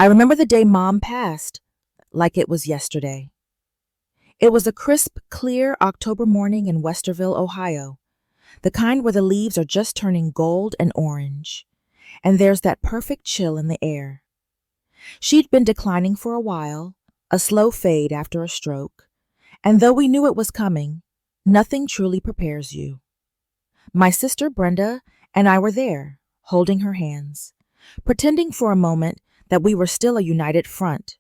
I remember the day Mom passed, like it was yesterday. It was a crisp, clear October morning in Westerville, Ohio, the kind where the leaves are just turning gold and orange, and there's that perfect chill in the air. She'd been declining for a while, a slow fade after a stroke, and though we knew it was coming, nothing truly prepares you. My sister Brenda and I were there, holding her hands, pretending for a moment that we were still a united front.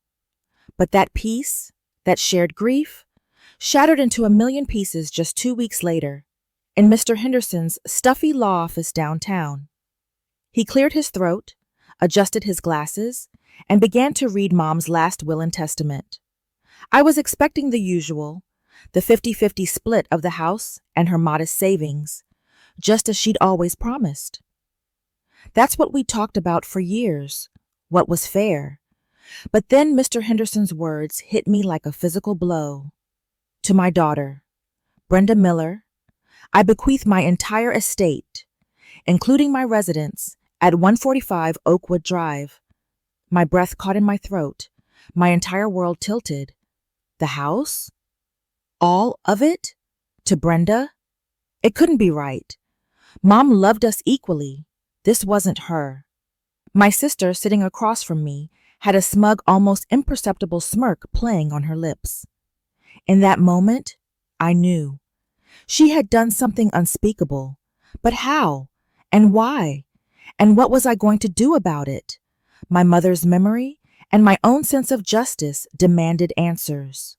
But that peace, that shared grief, shattered into a million pieces just 2 weeks later, in Mr. Henderson's stuffy law office downtown. He cleared his throat, adjusted his glasses, and began to read Mom's last will and testament. I was expecting the usual, the 50-50 split of the house and her modest savings, just as she'd always promised. That's what we talked about for years, what was fair. But then Mr. Henderson's words hit me like a physical blow. To my daughter, Brenda Miller, I bequeath my entire estate, including my residence at 145 Oakwood Drive. My breath caught in my throat, my entire world tilted. The house? All of it? To Brenda? It couldn't be right. Mom loved us equally. This wasn't her. My sister, sitting across from me, had a smug, almost imperceptible smirk playing on her lips. In that moment, I knew. She had done something unspeakable. But how? And why? And what was I going to do about it? My mother's memory and my own sense of justice demanded answers.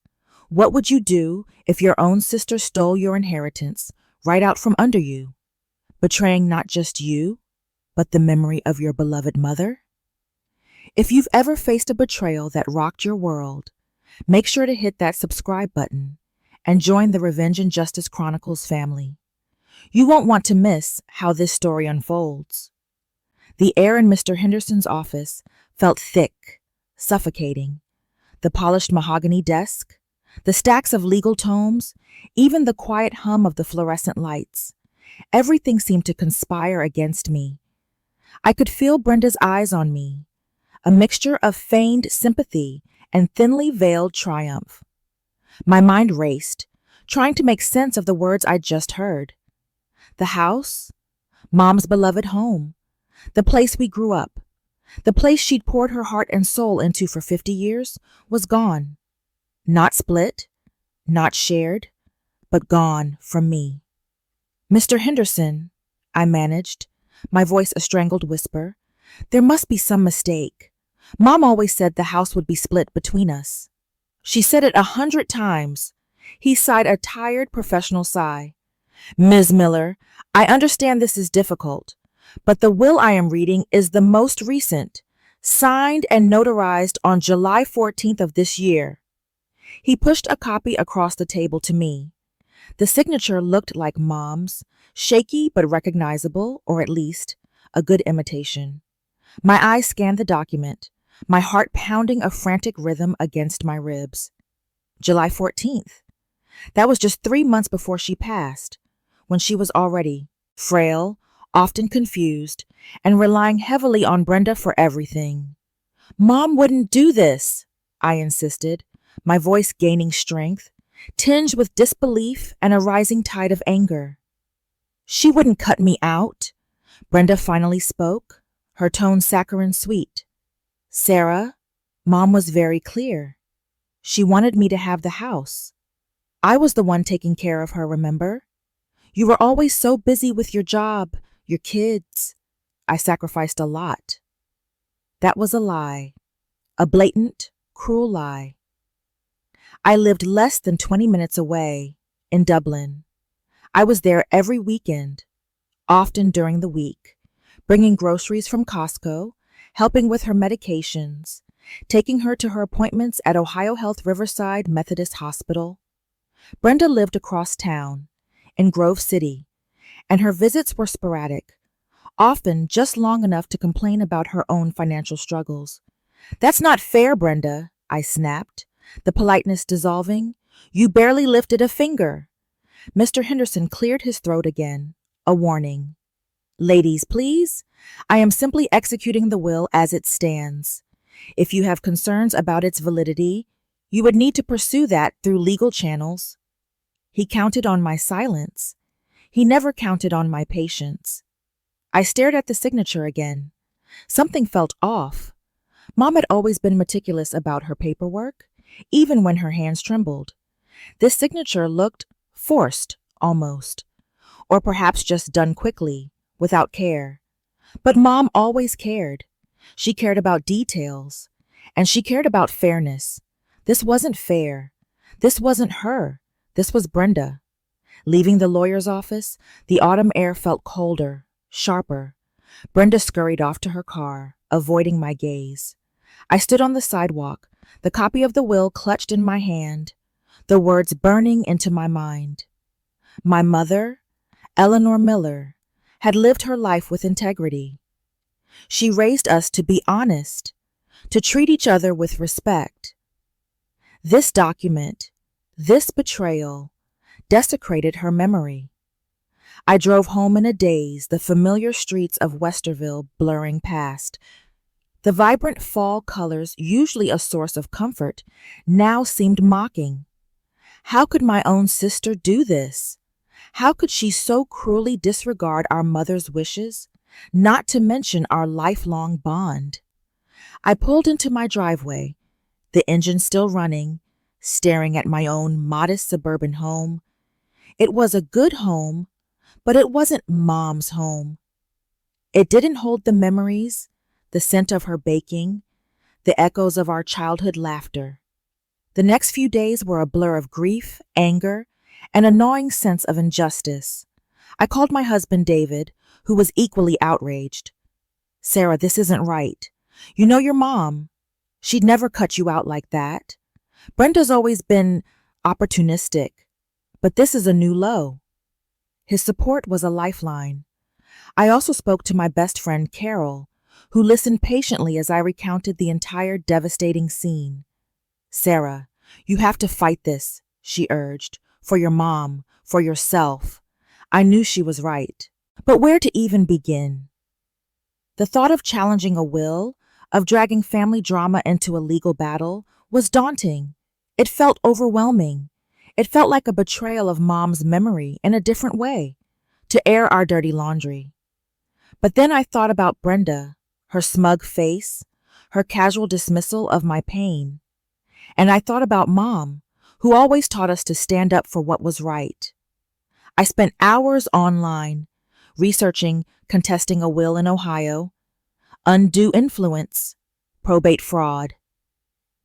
What would you do if your own sister stole your inheritance right out from under you, betraying not just you, but the memory of your beloved mother? If you've ever faced a betrayal that rocked your world, make sure to hit that subscribe button and join the Revenge and Justice Chronicles family. You won't want to miss how this story unfolds. The air in Mr. Henderson's office felt thick, suffocating. The polished mahogany desk, the stacks of legal tomes, even the quiet hum of the fluorescent lights. Everything seemed to conspire against me. I could feel Brenda's eyes on me, a mixture of feigned sympathy and thinly veiled triumph. My mind raced, trying to make sense of the words I'd just heard. The house, Mom's beloved home, the place we grew up, the place she'd poured her heart and soul into for 50 years, was gone. Not split, not shared, but gone from me. Mr. Henderson, I managed, my voice a strangled whisper, there must be some mistake. Mom always said the house would be split between us. She said it 100 times. He sighed a tired professional sigh. Ms. Miller, I understand this is difficult, but the will I am reading is the most recent, signed and notarized on July 14th of this year. He pushed a copy across the table to me. The signature looked like Mom's, shaky but recognizable, or at least a good imitation. My eyes scanned the document, my heart pounding a frantic rhythm against my ribs. July 14th. That was just 3 months before she passed, when she was already frail, often confused, and relying heavily on Brenda for everything. Mom wouldn't do this, I insisted, my voice gaining strength, tinged with disbelief and a rising tide of anger. She wouldn't cut me out, Brenda finally spoke, her tone saccharine sweet. Sarah, Mom was very clear. She wanted me to have the house. I was the one taking care of her, remember? You were always so busy with your job, your kids. I sacrificed a lot. That was a lie, a blatant, cruel lie. I lived less than 20 minutes away, in Dublin. I was there every weekend, often during the week, bringing groceries from Costco, helping with her medications, taking her to her appointments at Ohio Health Riverside Methodist Hospital. Brenda lived across town, in Grove City, and her visits were sporadic, often just long enough to complain about her own financial struggles. That's not fair, Brenda, I snapped, the politeness dissolving. You barely lifted a finger. Mr. Henderson cleared his throat again, a warning. Ladies, please. I am simply executing the will as it stands. If you have concerns about its validity, you would need to pursue that through legal channels. He counted on my silence. He never counted on my patience. I stared at the signature again. Something felt off. Mom had always been meticulous about her paperwork, even when her hands trembled. This signature looked forced, almost, or perhaps just done quickly, without care. But Mom always cared. She cared about details, and she cared about fairness. This wasn't fair. This wasn't her. This was Brenda. Leaving the lawyer's office, the autumn air felt colder, sharper. Brenda scurried off to her car, avoiding my gaze. I stood on the sidewalk, the copy of the will clutched in my hand, the words burning into my mind. My mother, Eleanor Miller, had lived her life with integrity. She raised us to be honest, to treat each other with respect. This document, this betrayal, desecrated her memory. I drove home in a daze, the familiar streets of Westerville blurring past. The vibrant fall colors, usually a source of comfort, now seemed mocking. How could my own sister do this? How could she so cruelly disregard our mother's wishes, not to mention our lifelong bond? I pulled into my driveway, the engine still running, staring at my own modest suburban home. It was a good home, but it wasn't Mom's home. It didn't hold the memories, the scent of her baking, the echoes of our childhood laughter. The next few days were a blur of grief, anger, and a gnawing sense of injustice. I called my husband David, who was equally outraged. "Sarah, this isn't right. You know your mom. She'd never cut you out like that. Brenda's always been opportunistic, but this is a new low." His support was a lifeline. I also spoke to my best friend Carol, who listened patiently as I recounted the entire devastating scene. "Sarah, you have to fight this," she urged, "for your mom, for yourself." I knew she was right. But where to even begin? The thought of challenging a will, of dragging family drama into a legal battle, was daunting. It felt overwhelming. It felt like a betrayal of Mom's memory in a different way, to air our dirty laundry. But then I thought about Brenda, her smug face, her casual dismissal of my pain. And I thought about Mom, who always taught us to stand up for what was right. I spent hours online, researching contesting a will in Ohio, undue influence, probate fraud.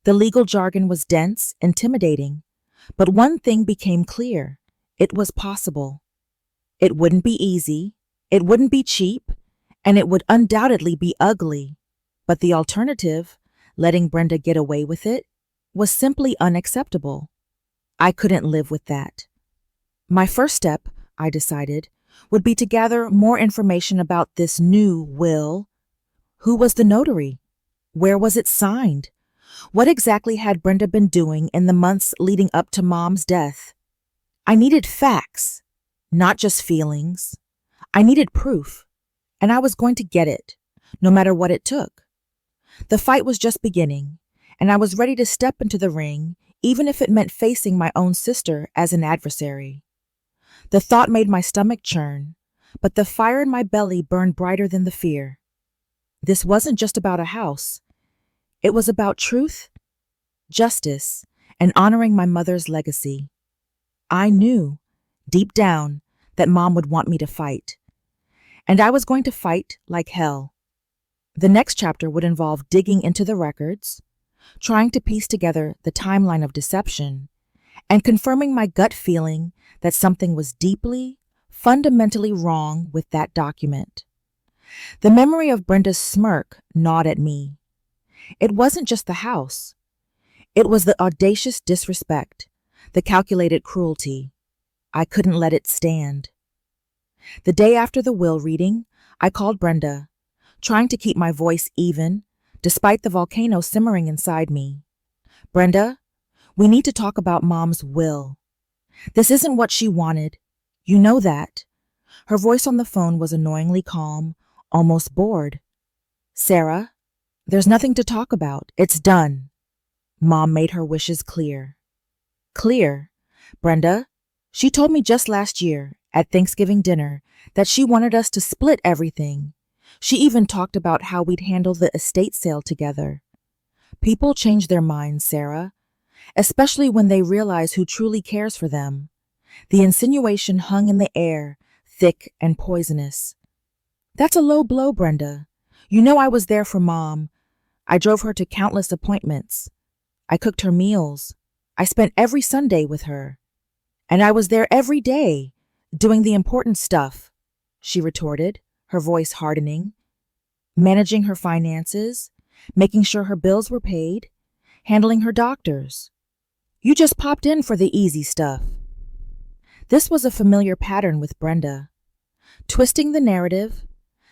The legal jargon was dense, intimidating, but one thing became clear: it was possible. It wouldn't be easy, it wouldn't be cheap, and it would undoubtedly be ugly. But the alternative, letting Brenda get away with it, was simply unacceptable. I couldn't live with that. My first step, I decided, would be to gather more information about this new will. Who was the notary? Where was it signed? What exactly had Brenda been doing in the months leading up to Mom's death? I needed facts, not just feelings. I needed proof, and I was going to get it, no matter what it took. The fight was just beginning, and I was ready to step into the ring, even if it meant facing my own sister as an adversary. The thought made my stomach churn, but the fire in my belly burned brighter than the fear. This wasn't just about a house. It was about truth, justice, and honoring my mother's legacy. I knew, deep down, that Mom would want me to fight. And I was going to fight like hell. The next chapter would involve digging into the records, trying to piece together the timeline of deception, and confirming my gut feeling that something was deeply, fundamentally wrong with that document. The memory of Brenda's smirk gnawed at me. It wasn't just the house. It was the audacious disrespect, the calculated cruelty. I couldn't let it stand. The day after the will reading, I called Brenda, trying to keep my voice even, despite the volcano simmering inside me. "Brenda, we need to talk about Mom's will. This isn't what she wanted. You know that." Her voice on the phone was annoyingly calm, almost bored. "Sarah, There's nothing to talk about. It's done. Mom made her wishes clear. Clear? Brenda? She told me just last year, at Thanksgiving dinner, that she wanted us to split everything. She even talked about how we'd handle the estate sale together. People change their minds, Sarah, especially when they realize who truly cares for them. The insinuation hung in the air, thick and poisonous. That's a low blow, Brenda. You know I was there for Mom. I drove her to countless appointments. I cooked her meals. I spent every Sunday with her. And I was there every day, doing the important stuff, she retorted, her voice hardening. Managing her finances, making sure her bills were paid, handling her doctors. You just popped in for the easy stuff. This was a familiar pattern with Brenda. Twisting the narrative,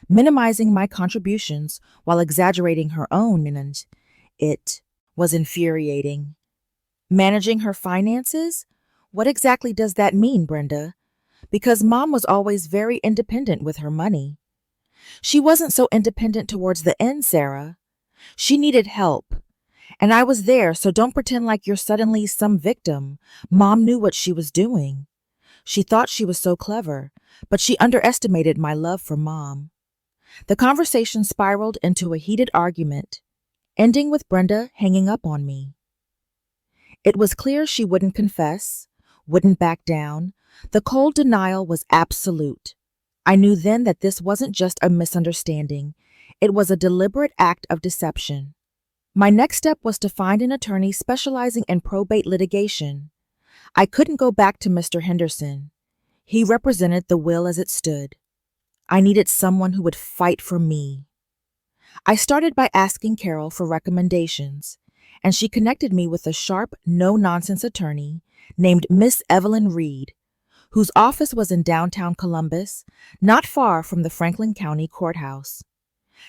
minimizing my contributions while exaggerating her own, and it was infuriating. Managing her finances? What exactly does that mean, Brenda? Because Mom was always very independent with her money. She wasn't so independent towards the end, Sarah. She needed help. And I was there, so don't pretend like you're suddenly some victim. Mom knew what she was doing. She thought she was so clever, but she underestimated my love for Mom. The conversation spiraled into a heated argument, ending with Brenda hanging up on me. It was clear she wouldn't confess, wouldn't back down. The cold denial was absolute. I knew then that this wasn't just a misunderstanding. It was a deliberate act of deception. My next step was to find an attorney specializing in probate litigation. I couldn't go back to Mr. Henderson. He represented the will as it stood. I needed someone who would fight for me. I started by asking Carol for recommendations, and she connected me with a sharp, no-nonsense attorney named Miss Evelyn Reed, whose office was in downtown Columbus, not far from the Franklin County Courthouse.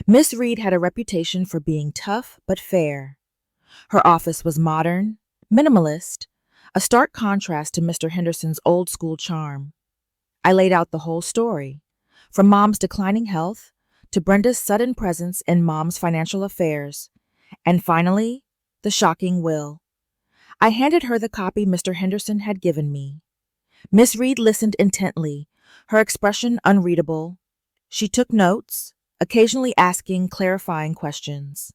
Miss Reed had a reputation for being tough but fair. Her office was modern, minimalist, a stark contrast to Mr. Henderson's old-school charm. I laid out the whole story, from Mom's declining health to Brenda's sudden presence in Mom's financial affairs, and finally, the shocking will. I handed her the copy Mr. Henderson had given me. Miss Reed listened intently, her expression unreadable. She took notes, occasionally asking clarifying questions.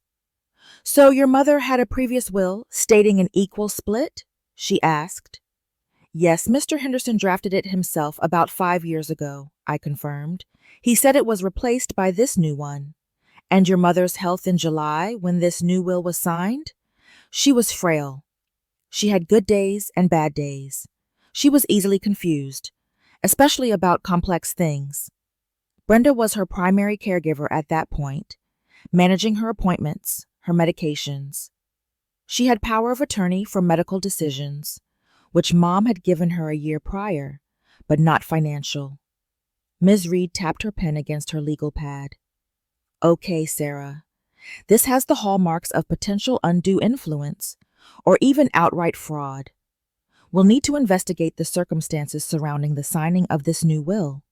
"So your mother had a previous will stating an equal split?" she asked. "Yes, Mr. Henderson drafted it himself about 5 years ago," I confirmed. "He said it was replaced by this new one." "And your mother's health in July when this new will was signed?" "She was frail. She had good days and bad days. She was easily confused, especially about complex things. Brenda was her primary caregiver at that point, managing her appointments, her medications. She had power of attorney for medical decisions, which Mom had given her a year prior, but not financial." Ms. Reed tapped her pen against her legal pad. "Okay, Sarah. This has the hallmarks of potential undue influence, or even outright fraud. We'll need to investigate the circumstances surrounding the signing of this new will.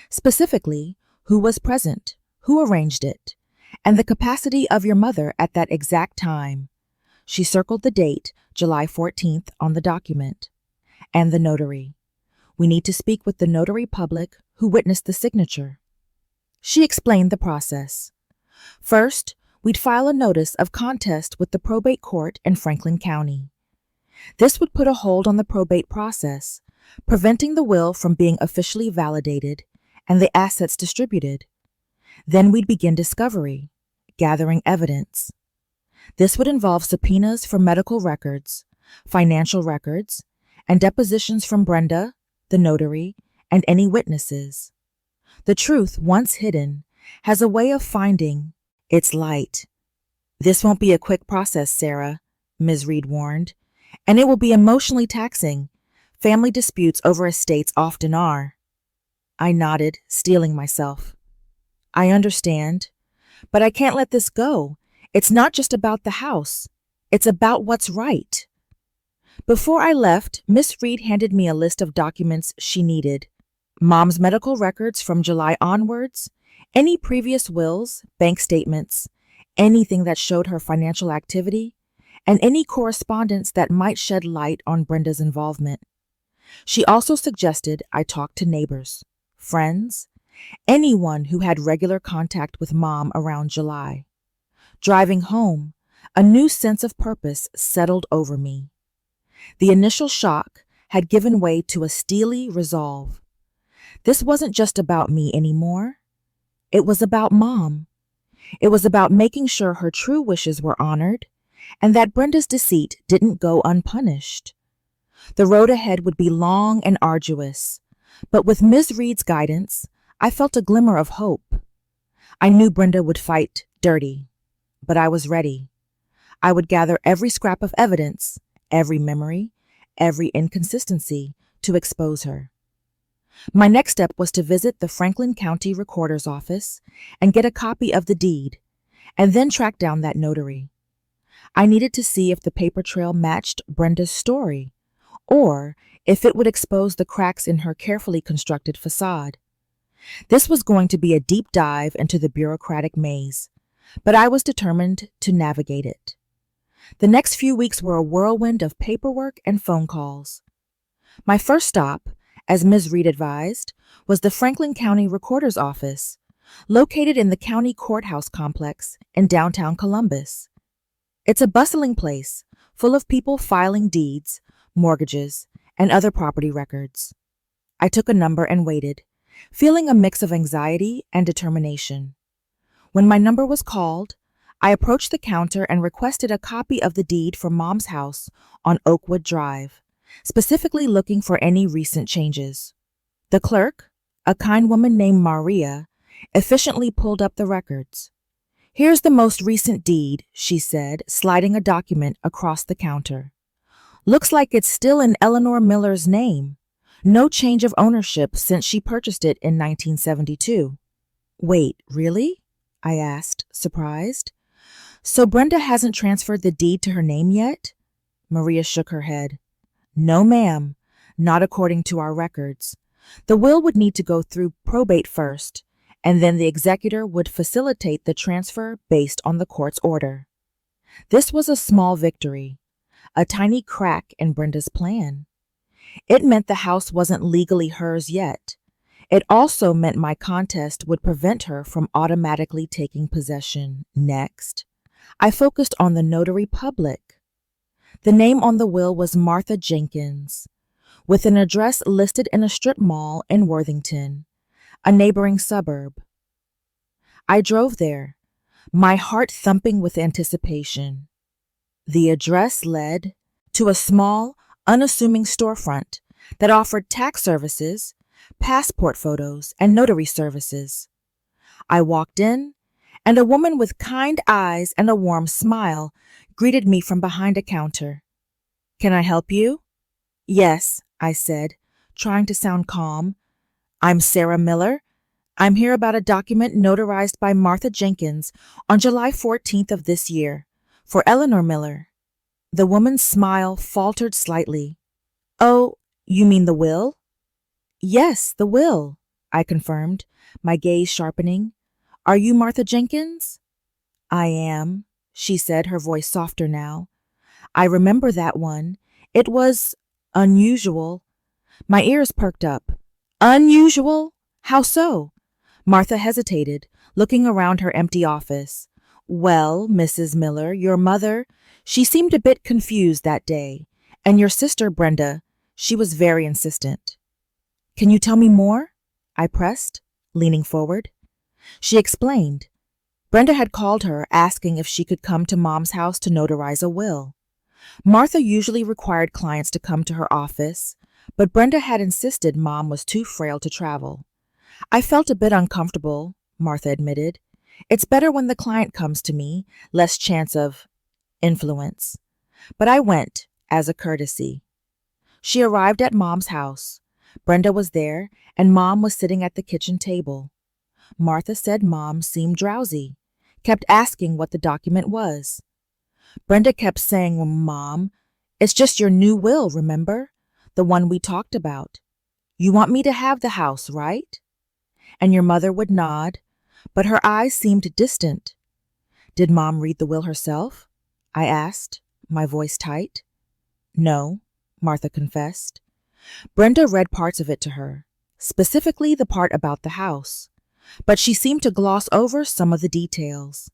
Specifically, who was present, who arranged it, and the capacity of your mother at that exact time." She circled the date, July 14th, on the document. "And the notary. We need to speak with the notary public who witnessed the signature." She explained the process. First, we'd file a notice of contest with the probate court in Franklin County. This would put a hold on the probate process, preventing the will from being officially validated and the assets distributed. Then we'd begin discovery, gathering evidence. This would involve subpoenas for medical records, financial records, and depositions from Brenda, the notary, and any witnesses. The truth, once hidden, has a way of finding its light. "This won't be a quick process, Sarah," Ms. Reed warned, "and it will be emotionally taxing. Family disputes over estates often are." I nodded, steeling myself. "I understand, but I can't let this go. It's not just about the house. It's about what's right." Before I left, Miss Reed handed me a list of documents she needed. Mom's medical records from July onwards, any previous wills, bank statements, anything that showed her financial activity, and any correspondence that might shed light on Brenda's involvement. She also suggested I talk to neighbors, friends, anyone who had regular contact with Mom around July. Driving home, a new sense of purpose settled over me. The initial shock had given way to a steely resolve. This wasn't just about me anymore. It was about Mom. It was about making sure her true wishes were honored and that Brenda's deceit didn't go unpunished. The road ahead would be long and arduous, but with Ms. Reed's guidance, I felt a glimmer of hope. I knew Brenda would fight dirty, but I was ready. I would gather every scrap of evidence, every memory, every inconsistency to expose her. My next step was to visit the Franklin County Recorder's office and get a copy of the deed, and then track down that notary. I needed to see if the paper trail matched Brenda's story, or if it would expose the cracks in her carefully constructed facade. This was going to be a deep dive into the bureaucratic maze, but I was determined to navigate it. The next few weeks were a whirlwind of paperwork and phone calls. My first stop, as Ms. Reed advised, was the Franklin County Recorder's office, located in the county courthouse complex in downtown Columbus. It's a bustling place, full of people filing deeds, mortgages, and other property records. I took a number and waited, feeling a mix of anxiety and determination. When my number was called, I approached the counter and requested a copy of the deed for Mom's house on Oakwood Drive, specifically looking for any recent changes. The clerk, a kind woman named Maria, efficiently pulled up the records. "Here's the most recent deed," she said, sliding a document across the counter. "Looks like it's still in Eleanor Miller's name. No change of ownership since she purchased it in 1972. "Wait, really?" I asked, surprised. "So Brenda hasn't transferred the deed to her name yet?" Maria shook her head. "No, ma'am, not according to our records. The will would need to go through probate first, and then the executor would facilitate the transfer based on the court's order." This was a small victory, a tiny crack in Brenda's plan. It meant the house wasn't legally hers yet. It also meant my contest would prevent her from automatically taking possession next. I focused on the notary public. The name on the will was Martha Jenkins, with an address listed in a strip mall in Worthington, a neighboring suburb. I drove there, my heart thumping with anticipation. The address led to a small, unassuming storefront that offered tax services, passport photos, and notary services. I walked in, and a woman with kind eyes and a warm smile greeted me from behind a counter. "Can I help you?" "Yes," I said, trying to sound calm. "I'm Sarah Miller. I'm here about a document notarized by Martha Jenkins on July 14th of this year for Eleanor Miller." The woman's smile faltered slightly. "Oh, you mean the will?" "Yes, the will," I confirmed, my gaze sharpening. "Are you Martha Jenkins?" "I am," she said, her voice softer now. "I remember that one. It was unusual." My ears perked up. "Unusual? How so?" Martha hesitated, looking around her empty office. "Well, Mrs. Miller, your mother, she seemed a bit confused that day, and your sister, Brenda, she was very insistent." "Can you tell me more?" I pressed, leaning forward. She explained. Brenda had called her asking if she could come to Mom's house to notarize a will. Martha usually required clients to come to her office, but Brenda had insisted Mom was too frail to travel. "I felt a bit uncomfortable," Martha admitted. "It's better when the client comes to me, less chance of influence." But I went, as a courtesy. She arrived at Mom's house. Brenda was there, and Mom was sitting at the kitchen table. Martha said Mom seemed drowsy, kept asking what the document was. Brenda kept saying, "Mom, it's just your new will, remember? The one we talked about. You want me to have the house, right?" And your mother would nod, but her eyes seemed distant. Did Mom read the will herself? I asked, my voice tight. No, Martha confessed. Brenda read parts of it to her, specifically the part about the house, but she seemed to gloss over some of the details.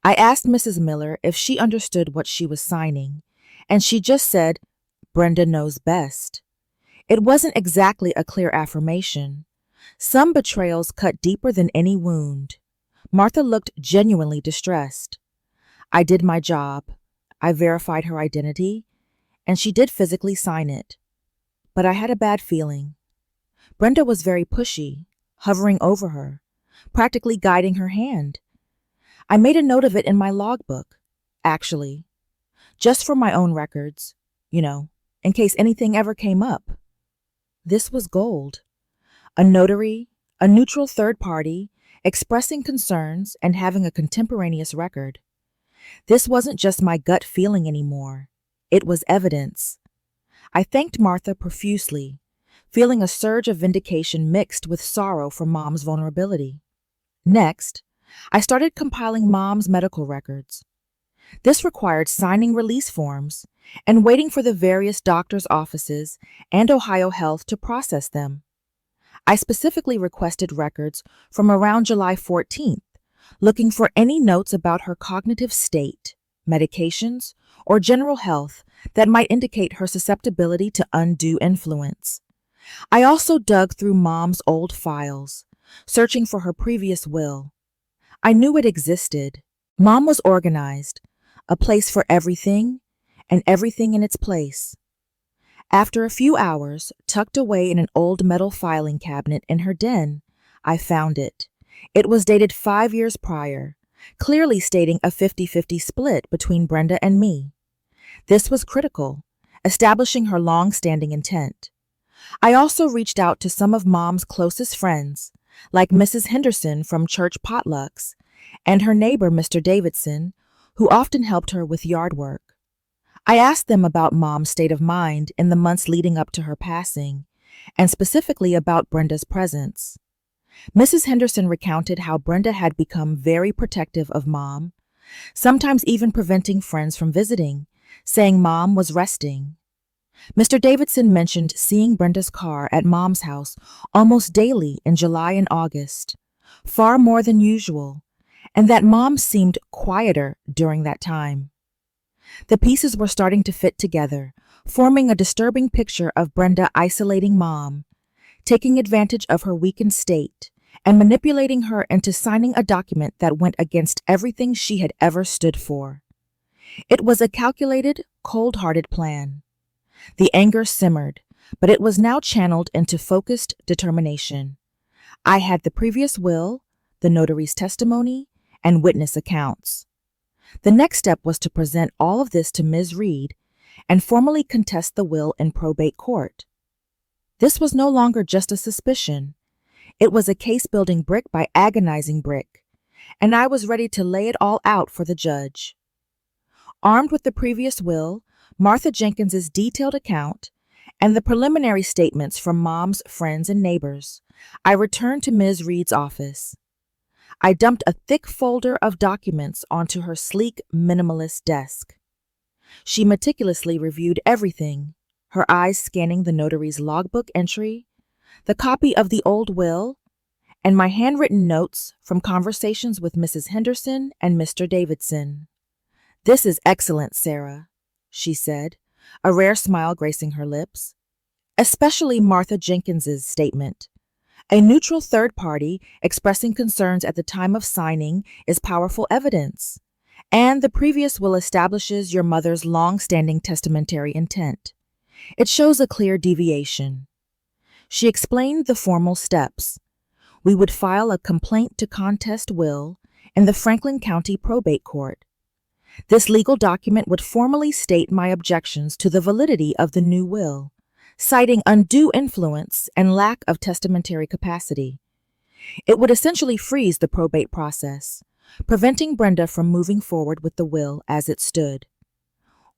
I asked Mrs. Miller if she understood what she was signing, and she just said, Brenda knows best. It wasn't exactly a clear affirmation. Some betrayals cut deeper than any wound. Martha looked genuinely distressed. I did my job. I verified her identity, and she did physically sign it. But I had a bad feeling. Brenda was very pushy, hovering over her, practically guiding her hand. I made a note of it in my logbook, actually, just for my own records, in case anything ever came up. This was gold. A notary, a neutral third party, expressing concerns and having a contemporaneous record. This wasn't just my gut feeling anymore. It was evidence. I thanked Martha profusely, feeling a surge of vindication mixed with sorrow for Mom's vulnerability. Next, I started compiling Mom's medical records. This required signing release forms and waiting for the various doctors' offices and Ohio Health to process them. I specifically requested records from around July 14th, looking for any notes about her cognitive state, medications, or general health that might indicate her susceptibility to undue influence. I also dug through Mom's old files, searching for her previous will. I knew it existed. Mom was organized, a place for everything, and everything in its place. After a few hours, tucked away in an old metal filing cabinet in her den, I found it. It was dated 5 years prior, clearly stating a 50-50 split between Brenda and me. This was critical, establishing her long-standing intent. I also reached out to some of Mom's closest friends, like Mrs. Henderson from church potlucks, and her neighbor, Mr. Davidson, who often helped her with yard work. I asked them about Mom's state of mind in the months leading up to her passing, and specifically about Brenda's presence. Mrs. Henderson recounted how Brenda had become very protective of Mom, sometimes even preventing friends from visiting, saying Mom was resting. Mr. Davidson mentioned seeing Brenda's car at Mom's house almost daily in July and August, far more than usual, and that Mom seemed quieter during that time. The pieces were starting to fit together, forming a disturbing picture of Brenda isolating Mom, taking advantage of her weakened state, and manipulating her into signing a document that went against everything she had ever stood for. It was a calculated, cold-hearted plan. The anger simmered, but it was now channeled into focused determination. I had the previous will, the notary's testimony, and witness accounts. The next step was to present all of this to Ms. Reed and formally contest the will in probate court. This was no longer just a suspicion. It was a case building brick by agonizing brick, and I was ready to lay it all out for the judge. Armed with the previous will, Martha Jenkins's detailed account, and the preliminary statements from Mom's friends and neighbors, I returned to Ms. Reed's office. I dumped a thick folder of documents onto her sleek, minimalist desk. She meticulously reviewed everything, her eyes scanning the notary's logbook entry, the copy of the old will, and my handwritten notes from conversations with Mrs. Henderson and Mr. Davidson. "This is excellent, Sarah," she said, a rare smile gracing her lips. "Especially Martha Jenkins's statement. A neutral third party expressing concerns at the time of signing is powerful evidence, and the previous will establishes your mother's long-standing testamentary intent. It shows a clear deviation." She explained the formal steps. We would file a complaint to contest will in the Franklin County Probate Court. This legal document would formally state my objections to the validity of the new will, citing undue influence and lack of testamentary capacity. It would essentially freeze the probate process, preventing Brenda from moving forward with the will as it stood.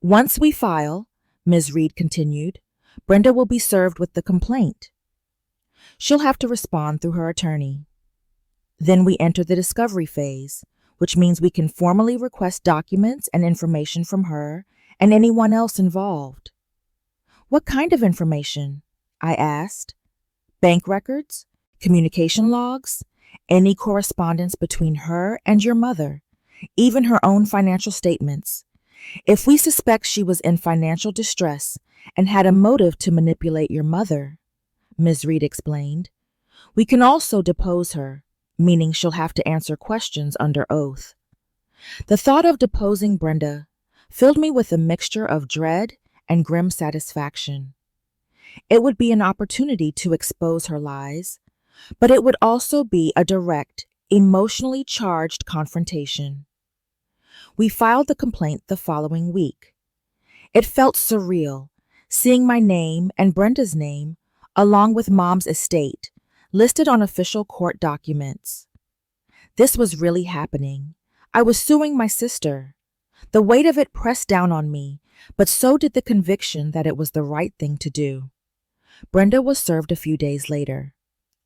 "Once we file," Ms. Reed continued, "Brenda will be served with the complaint. She'll have to respond through her attorney. Then we enter the discovery phase, which means we can formally request documents and information from her and anyone else involved. What kind of information? I asked. Bank records? Communication logs? Any correspondence between her and your mother? Even her own financial statements? If we suspect she was in financial distress and had a motive to manipulate your mother, Ms. Reed explained, we can also depose her, meaning she'll have to answer questions under oath. The thought of deposing Brenda filled me with a mixture of dread and grim satisfaction. It would be an opportunity to expose her lies, but it would also be a direct, emotionally charged confrontation. We filed the complaint the following week. It felt surreal, seeing my name and Brenda's name, along with Mom's estate, listed on official court documents. This was really happening. I was suing my sister. The weight of it pressed down on me, but so did the conviction that it was the right thing to do. Brenda was served a few days later.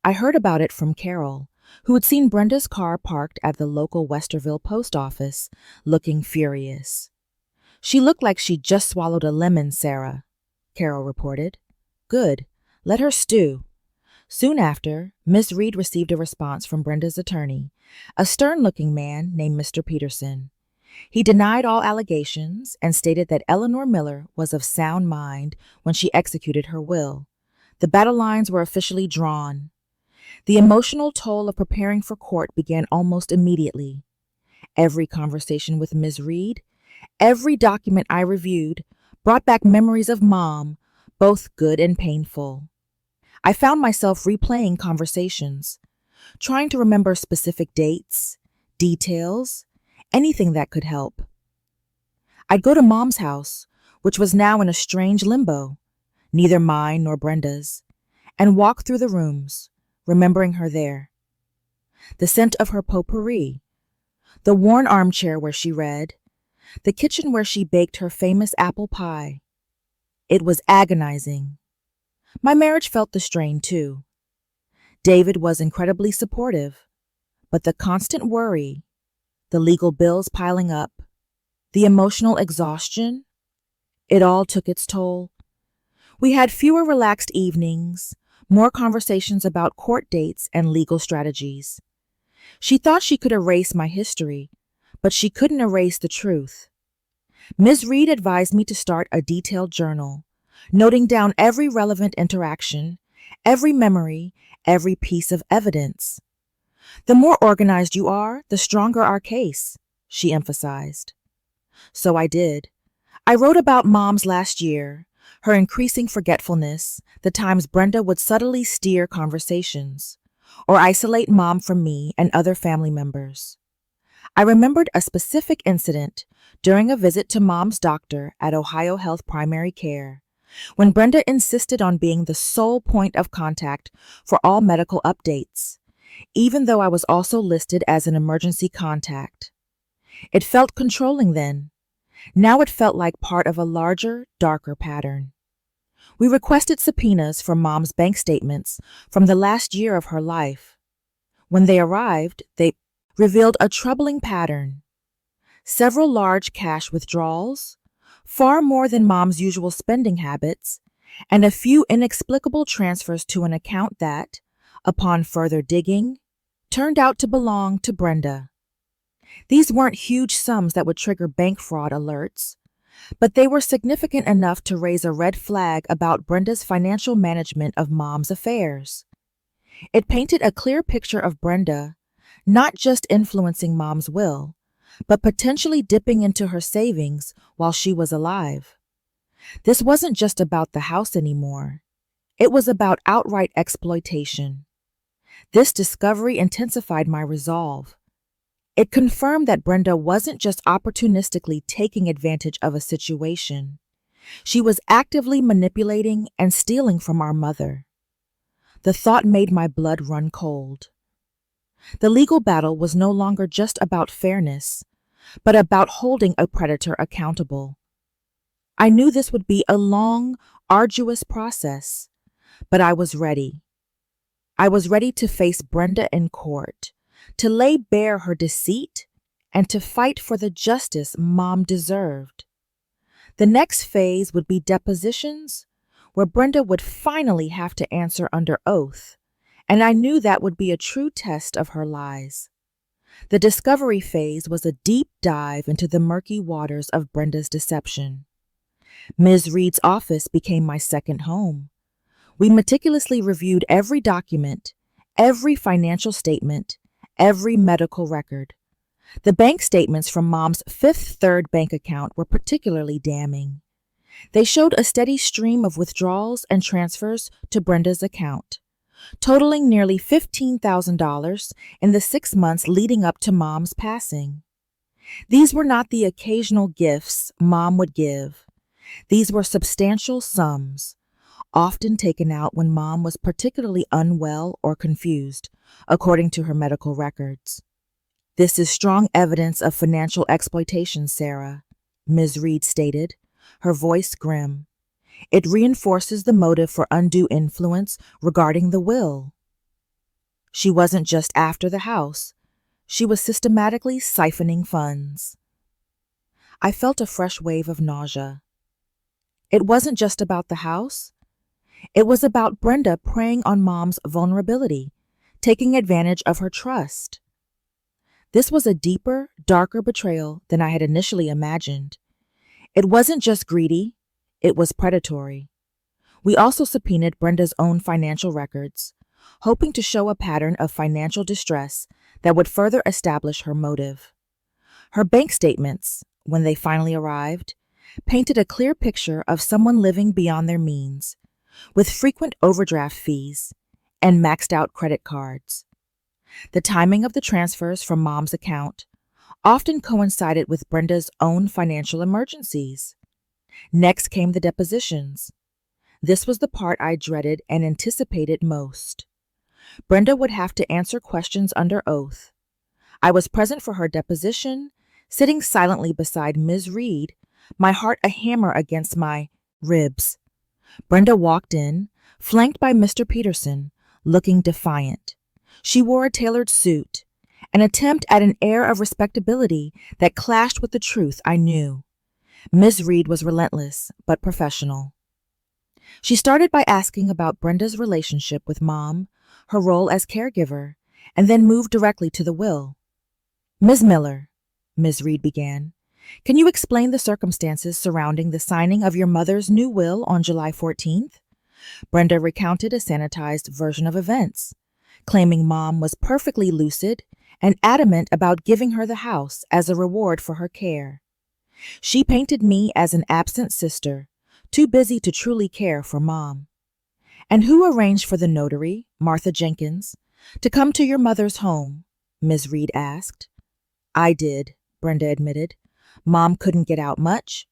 I heard about it from Carol, who had seen Brenda's car parked at the local Westerville post office, looking furious. She looked like she'd just swallowed a lemon, Sarah, Carol reported. Good. Let her stew. Soon after, Miss Reed received a response from Brenda's attorney, a stern-looking man named Mr. Peterson. He denied all allegations and stated that Eleanor Miller was of sound mind when she executed her will. The battle lines were officially drawn. The emotional toll of preparing for court began almost immediately. Every conversation with Ms. Reed, every document I reviewed, brought back memories of Mom, both good and painful. I found myself replaying conversations, trying to remember specific dates, details, anything that could help. I'd go to Mom's house, which was now in a strange limbo, neither mine nor Brenda's, and walk through the rooms, remembering her there. The scent of her potpourri, the worn armchair where she read, the kitchen where she baked her famous apple pie. It was agonizing. My marriage felt the strain, too. David was incredibly supportive, but the constant worry, the legal bills piling up, the emotional exhaustion, it all took its toll. We had fewer relaxed evenings, more conversations about court dates and legal strategies. She thought she could erase my history, but she couldn't erase the truth. Ms. Reed advised me to start a detailed journal, noting down every relevant interaction, every memory, every piece of evidence. The more organized you are, the stronger our case, she emphasized. So I did. I wrote about Mom's last year, her increasing forgetfulness, the times Brenda would subtly steer conversations, or isolate Mom from me and other family members. I remembered a specific incident during a visit to Mom's doctor at Ohio Health Primary Care, when Brenda insisted on being the sole point of contact for all medical updates, even though I was also listed as an emergency contact. It felt controlling then. Now it felt like part of a larger, darker pattern. We requested subpoenas for Mom's bank statements from the last year of her life. When they arrived, they revealed a troubling pattern. Several large cash withdrawals, far more than Mom's usual spending habits, and a few inexplicable transfers to an account that, upon further digging, turned out to belong to Brenda. These weren't huge sums that would trigger bank fraud alerts, but they were significant enough to raise a red flag about Brenda's financial management of Mom's affairs. It painted a clear picture of Brenda, not just influencing Mom's will, but potentially dipping into her savings while she was alive. This wasn't just about the house anymore. It was about outright exploitation. This discovery intensified my resolve. It confirmed that Brenda wasn't just opportunistically taking advantage of a situation. She was actively manipulating and stealing from our mother. The thought made my blood run cold. The legal battle was no longer just about fairness, but about holding a predator accountable. I knew this would be a long, arduous process, but I was ready. I was ready to face Brenda in court, to lay bare her deceit and to fight for the justice Mom deserved. The next phase would be depositions, where Brenda would finally have to answer under oath, and I knew that would be a true test of her lies. The discovery phase was a deep dive into the murky waters of Brenda's deception. Ms. Reed's office became my second home. We meticulously reviewed every document, every financial statement, every medical record. The bank statements from Mom's Fifth Third bank account were particularly damning. They showed a steady stream of withdrawals and transfers to Brenda's account, totaling nearly $15,000 in the 6 months leading up to Mom's passing. These were not the occasional gifts Mom would give. These were substantial sums, often taken out when Mom was particularly unwell or confused, according to her medical records. "This is strong evidence of financial exploitation, Sarah," Ms. Reed stated, her voice grim. "It reinforces the motive for undue influence regarding the will." She wasn't just after the house. She was systematically siphoning funds. I felt a fresh wave of nausea. It wasn't just about the house. It was about Brenda preying on Mom's vulnerability, taking advantage of her trust. This was a deeper, darker betrayal than I had initially imagined. It wasn't just greedy, it was predatory. We also subpoenaed Brenda's own financial records, hoping to show a pattern of financial distress that would further establish her motive. Her bank statements, when they finally arrived, painted a clear picture of someone living beyond their means, with frequent overdraft fees and maxed out credit cards. The timing of the transfers from Mom's account often coincided with Brenda's own financial emergencies. Next came the depositions. This was the part I dreaded and anticipated most. Brenda would have to answer questions under oath. I was present for her deposition, sitting silently beside Ms. Reed, my heart a hammer against my ribs. Brenda walked in, flanked by Mr. Peterson, looking defiant. She wore a tailored suit, an attempt at an air of respectability that clashed with the truth I knew. Ms. Reed was relentless, but professional. She started by asking about Brenda's relationship with Mom, her role as caregiver, and then moved directly to the will. "Ms. Miller," Ms. Reed began, "can you explain the circumstances surrounding the signing of your mother's new will on July 14th? Brenda recounted a sanitized version of events, claiming Mom was perfectly lucid and adamant about giving her the house as a reward for her care. She painted me as an absent sister, too busy to truly care for Mom. And who arranged for the notary, Martha Jenkins, to come to your mother's home?" Ms. Reed asked. "I did," Brenda admitted. "Mom couldn't get out much."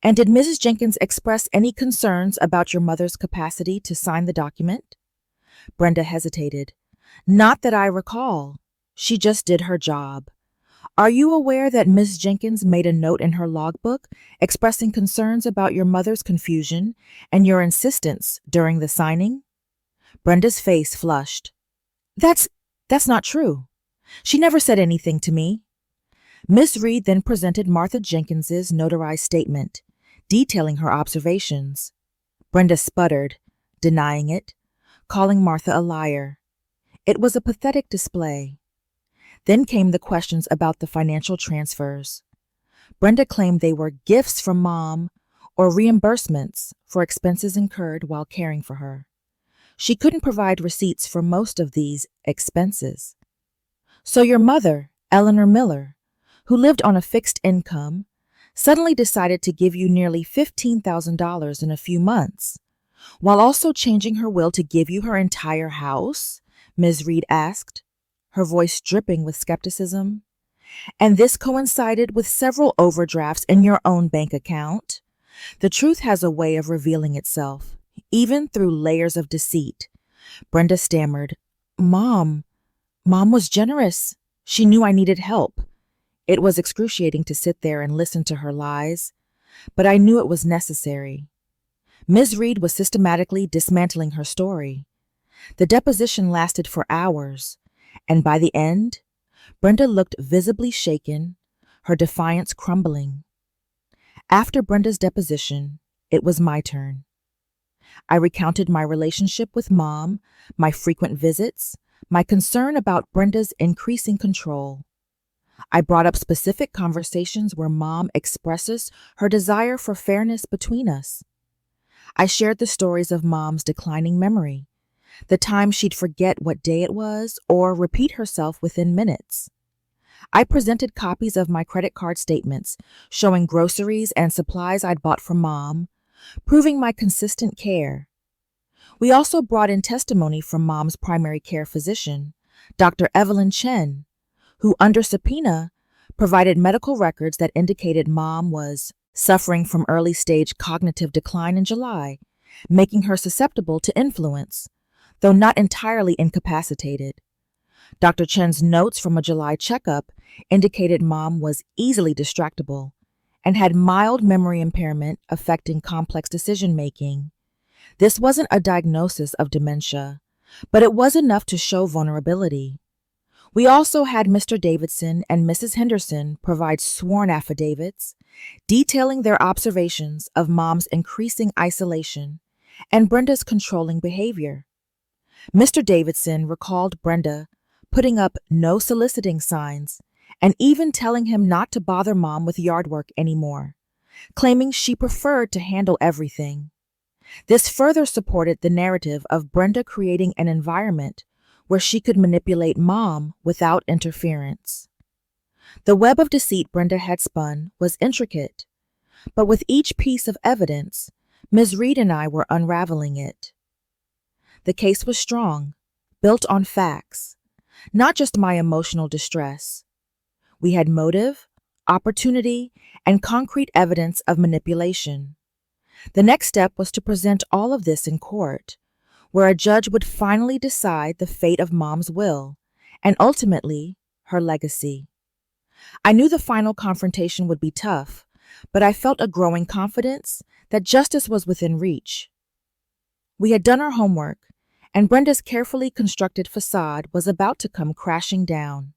"And did Mrs. Jenkins express any concerns about your mother's capacity to sign the document?" Brenda hesitated. "Not that I recall. She just did her job. Are you aware that Ms. Jenkins made a note in her logbook expressing concerns about your mother's confusion and your insistence during the signing?" Brenda's face flushed. That's not true. She never said anything to me." Miss Reed then presented Martha Jenkins's notarized statement, detailing her observations. Brenda sputtered, denying it, calling Martha a liar. It was a pathetic display. Then came the questions about the financial transfers. Brenda claimed they were gifts from Mom or reimbursements for expenses incurred while caring for her. She couldn't provide receipts for most of these expenses. "So your mother, Eleanor Miller, who lived on a fixed income, suddenly decided to give you nearly $15,000 in a few months, while also changing her will to give you her entire house?" Ms. Reed asked, her voice dripping with skepticism. "And this coincided with several overdrafts in your own bank account? The truth has a way of revealing itself, even through layers of deceit." Brenda stammered, Mom was generous. She knew I needed help. It was excruciating to sit there and listen to her lies, but I knew it was necessary. Ms. Reed was systematically dismantling her story. The deposition lasted for hours, and by the end, Brenda looked visibly shaken, her defiance crumbling. After Brenda's deposition, it was my turn. I recounted my relationship with Mom, my frequent visits, my concern about Brenda's increasing control. I brought up specific conversations where Mom expresses her desire for fairness between us. I shared the stories of Mom's declining memory, the time she'd forget what day it was or repeat herself within minutes. I presented copies of my credit card statements showing groceries and supplies I'd bought from Mom, proving my consistent care. We also brought in testimony from Mom's primary care physician, Dr. Evelyn Chen, who, under subpoena, provided medical records that indicated Mom was suffering from early-stage cognitive decline in July, making her susceptible to influence, though not entirely incapacitated. Dr. Chen's notes from a July checkup indicated Mom was easily distractible and had mild memory impairment affecting complex decision-making. This wasn't a diagnosis of dementia, but it was enough to show vulnerability. We also had Mr. Davidson and Mrs. Henderson provide sworn affidavits detailing their observations of Mom's increasing isolation and Brenda's controlling behavior. Mr. Davidson recalled Brenda putting up no soliciting signs and even telling him not to bother Mom with yard work anymore, claiming she preferred to handle everything. This further supported the narrative of Brenda creating an environment where she could manipulate Mom without interference. The web of deceit Brenda had spun was intricate, but with each piece of evidence, Ms. Reed and I were unraveling it. The case was strong, built on facts, not just my emotional distress. We had motive, opportunity, and concrete evidence of manipulation. The next step was to present all of this in court, where a judge would finally decide the fate of Mom's will, and ultimately, her legacy. I knew the final confrontation would be tough, but I felt a growing confidence that justice was within reach. We had done our homework, and Brenda's carefully constructed facade was about to come crashing down.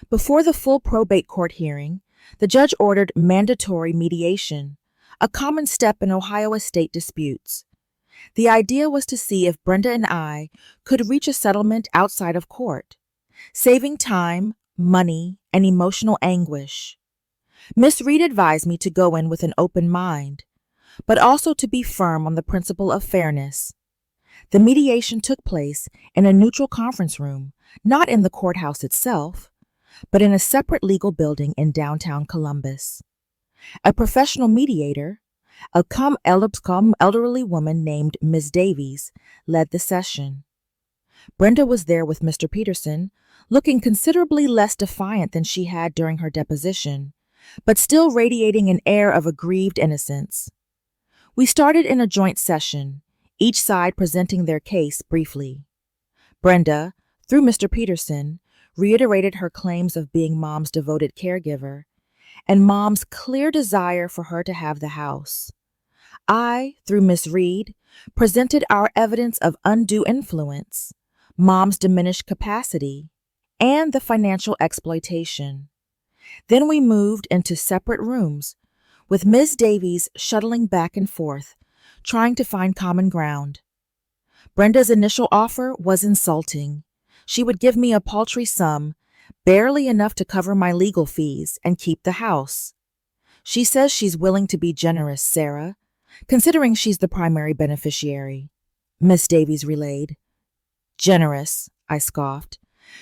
Before the full probate court hearing, the judge ordered mandatory mediation, a common step in Ohio estate disputes. The idea was to see if Brenda and I could reach a settlement outside of court, saving time, money, and emotional anguish. Miss Reed advised me to go in with an open mind, but also to be firm on the principle of fairness. The mediation took place in a neutral conference room, not in the courthouse itself, but in a separate legal building in downtown Columbus. A professional mediator, a elderly woman named Ms. Davies, led the session. Brenda was there with Mr. Peterson, looking considerably less defiant than she had during her deposition, but still radiating an air of aggrieved innocence. We started in a joint session, each side presenting their case briefly. Brenda, through Mr. Peterson, reiterated her claims of being Mom's devoted caregiver and Mom's clear desire for her to have the house. I, through Miss Reed, presented our evidence of undue influence, Mom's diminished capacity, and the financial exploitation. Then we moved into separate rooms, with Ms. Davies shuttling back and forth, trying to find common ground. Brenda's initial offer was insulting. She would give me a paltry sum, barely enough to cover my legal fees and keep the house. She says she's willing to be generous, Sarah, considering she's the primary beneficiary, Miss Davies relayed. Generous, I scoffed.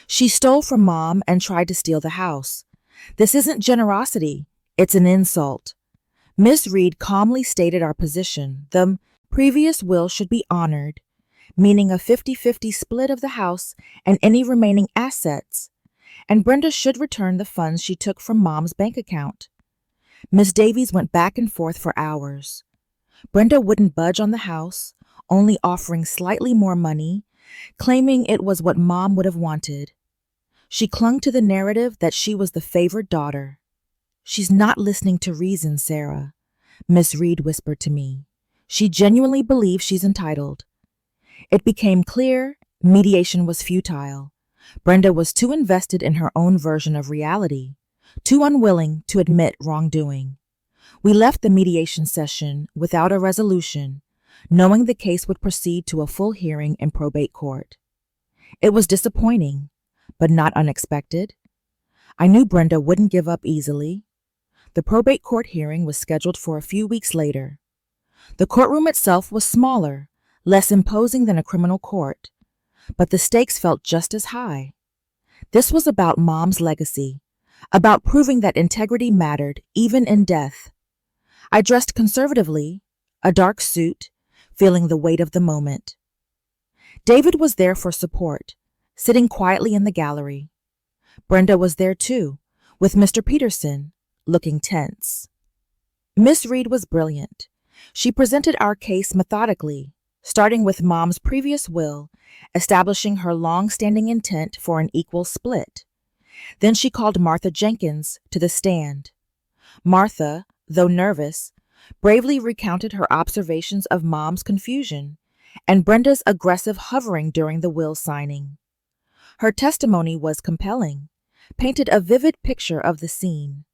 She stole from Mom and tried to steal the house. This isn't generosity, it's an insult. Miss Reed calmly stated our position. The previous will should be honored, meaning a 50-50 split of the house and any remaining assets, and Brenda should return the funds she took from Mom's bank account. Miss Davies went back and forth for hours. Brenda wouldn't budge on the house, only offering slightly more money, claiming it was what Mom would have wanted. She clung to the narrative that she was the favored daughter. She's not listening to reason, Sarah, Miss Reed whispered to me. She genuinely believes she's entitled. It became clear mediation was futile. Brenda was too invested in her own version of reality, too unwilling to admit wrongdoing. We left the mediation session without a resolution, knowing the case would proceed to a full hearing in probate court. It was disappointing, but not unexpected. I knew Brenda wouldn't give up easily. The probate court hearing was scheduled for a few weeks later. The courtroom itself was smaller, less imposing than a criminal court, but the stakes felt just as high. This was about Mom's legacy, about proving that integrity mattered even in death. I dressed conservatively, a dark suit, feeling the weight of the moment. David was there for support, sitting quietly in the gallery. Brenda was there too, with Mr. Peterson, looking tense. Miss Reed was brilliant. She presented our case methodically, starting with Mom's previous will, establishing her long-standing intent for an equal split. Then she called Martha Jenkins to the stand. Martha, though nervous, bravely recounted her observations of Mom's confusion and Brenda's aggressive hovering during the will signing. Her testimony was compelling, painted a vivid picture of the scene.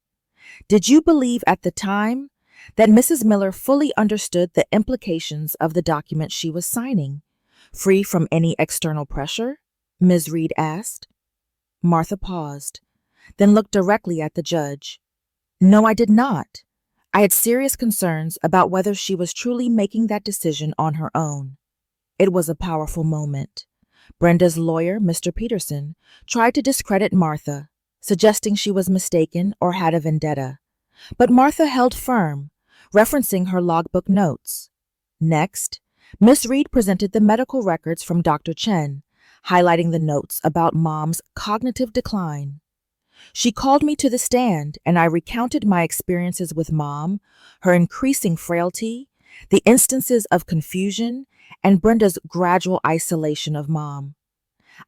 Did you believe at the time that Mrs. Miller fully understood the implications of the document she was signing, free from any external pressure? Ms. Reed asked. Martha paused, then looked directly at the judge. No, I did not. I had serious concerns about whether she was truly making that decision on her own. It was a powerful moment. Brenda's lawyer, Mr. Peterson, tried to discredit Martha, suggesting she was mistaken or had a vendetta. But Martha held firm, referencing her logbook notes. Next, Miss Reed presented the medical records from Dr. Chen, highlighting the notes about Mom's cognitive decline. She called me to the stand, and I recounted my experiences with Mom, her increasing frailty, the instances of confusion, and Brenda's gradual isolation of Mom.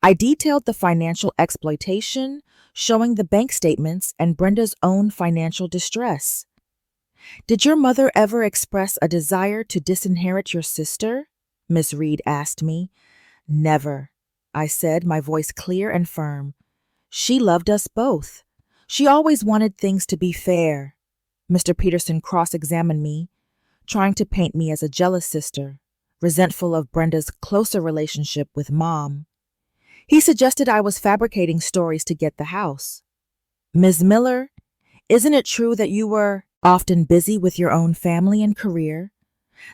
I detailed the financial exploitation, showing the bank statements and Brenda's own financial distress. Did your mother ever express a desire to disinherit your sister? Miss Reed asked me. Never, I said, my voice clear and firm. She loved us both. She always wanted things to be fair. Mr. Peterson cross-examined me, trying to paint me as a jealous sister, resentful of Brenda's closer relationship with Mom. He suggested I was fabricating stories to get the house. Ms. Miller, isn't it true that you were often busy with your own family and career,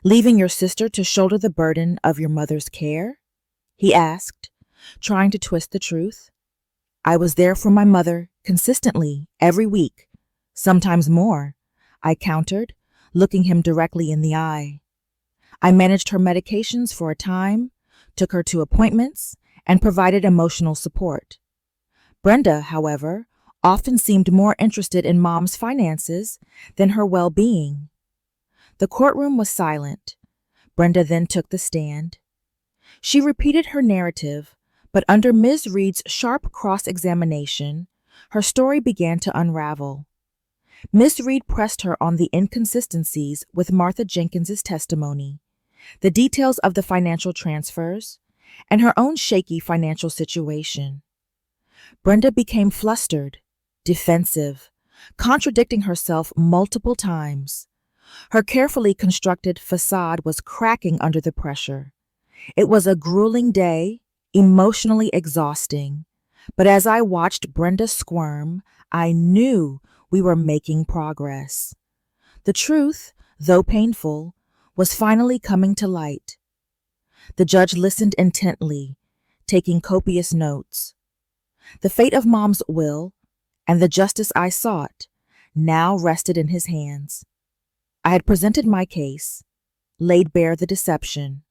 leaving your sister to shoulder the burden of your mother's care? He asked, trying to twist the truth. I was there for my mother consistently, every week, sometimes more, I countered, looking him directly in the eye. I managed her medications for a time, took her to appointments, and provided emotional support. Brenda, however, often seemed more interested in Mom's finances than her well-being. The courtroom was silent. Brenda then took the stand. She repeated her narrative, but under Ms. Reed's sharp cross-examination, her story began to unravel. Ms. Reed pressed her on the inconsistencies with Martha Jenkins's testimony, the details of the financial transfers, and her own shaky financial situation. Brenda became flustered, defensive, contradicting herself multiple times. Her carefully constructed facade was cracking under the pressure. It was a grueling day, emotionally exhausting, but as I watched Brenda squirm, I knew we were making progress. The truth, though painful, was finally coming to light. The judge listened intently, taking copious notes. The fate of Mom's will, and the justice I sought, now rested in his hands. I had presented my case, laid bare the deception.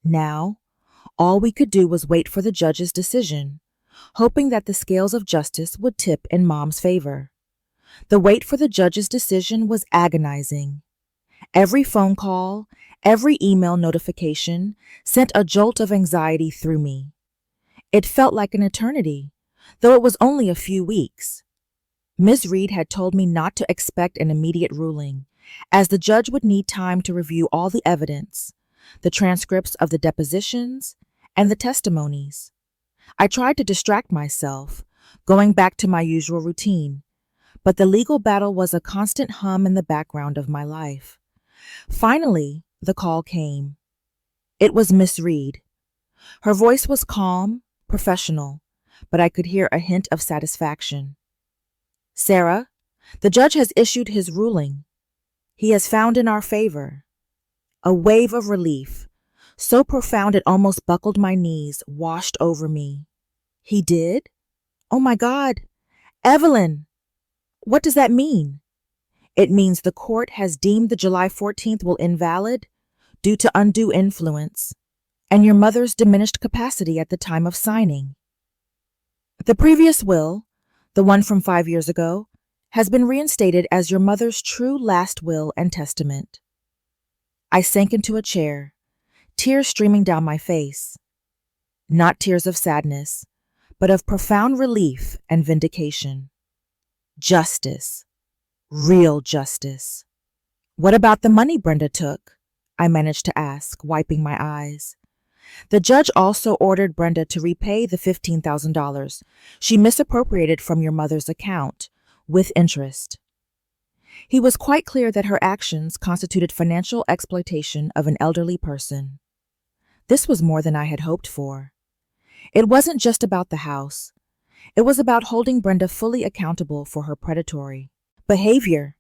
Now, all we could do was wait for the judge's decision, hoping that the scales of justice would tip in Mom's favor. The wait for the judge's decision was agonizing. Every phone call, every email notification sent a jolt of anxiety through me. It felt like an eternity, though it was only a few weeks. Ms. Reed had told me not to expect an immediate ruling, as the judge would need time to review all the evidence, the transcripts of the depositions, and the testimonies. I tried to distract myself, going back to my usual routine, but the legal battle was a constant hum in the background of my life. Finally, the call came. It was Miss Reed. Her voice was calm, professional, but I could hear a hint of satisfaction. Sarah, the judge has issued his ruling. He has found in our favor. A wave of relief, so profound it almost buckled my knees, washed over me. He did? Oh my God. Evelyn! What does that mean? It means the court has deemed the July 14th will invalid due to undue influence and your mother's diminished capacity at the time of signing. The previous will, the one from 5 years ago, has been reinstated as your mother's true last will and testament. I sank into a chair, tears streaming down my face. Not tears of sadness, but of profound relief and vindication. Justice. Real justice. What about the money Brenda took? I managed to ask, wiping my eyes. The judge also ordered Brenda to repay the $15,000 she misappropriated from your mother's account, with interest. He was quite clear that her actions constituted financial exploitation of an elderly person. This was more than I had hoped for. It wasn't just about the house. It was about holding Brenda fully accountable for her predatory behavior.